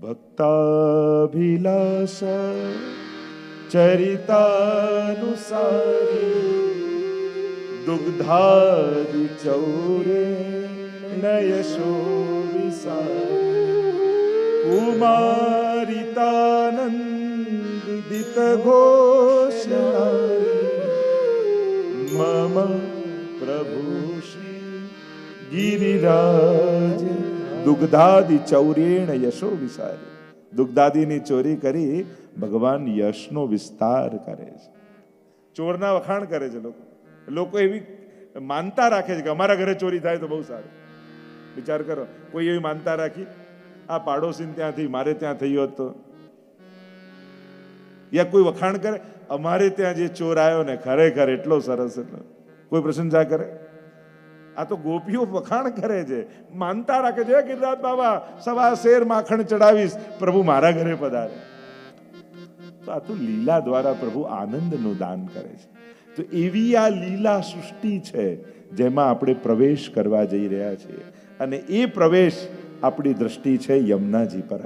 ભક્તાભિલાષ ચરિતાનુસારી દુગ્ધાદિ ચૌરે નયશો વિસારી કુમારિતાનંદિત ઘોષનારી મમ પ્રભુ શ્રી ગિરિરાજ દુગ્ધાદિ ચૌરેણ યશો વિસારી. દુગ્ધાદિની ચોરી કરી ભગવાન યશનો વિસ્તાર કરે છે. ચોરના વખાણ કરે છે લોકો એવી માનતા રાખે છે કે અમારા ઘરે ચોરી થાય તો બહુ સારું. વિચાર કરો, કોઈ એવી માનતા રાખી આ પાડોશી ત્યાંથી મારે ત્યાં થઈ હોત તો, યા કોઈ વખાણ કરે અમારે ત્યાં જે ચોર આવ્યો ને ખરેખર એટલો સરસ, કોઈ પ્રશંસા કરે? આ તો ગોપીઓ વખાણ કરે છે, માનતા રાખે છે ગિરિરાજ બાબા સવા શેર માખણ ચડાવીશ, પ્રભુ મારા ઘરે પધારે. તો આ તો લીલા દ્વારા પ્રભુ આનંદનું દાન કરે છે. તો એવી આ લીલા સૃષ્ટિ છે જેમાં આપણે પ્રવેશ કરવા જઈ રહ્યા છીએ, અને એ પ્રવેશ આપણી દ્રષ્ટિ છે યમુનાજી પર.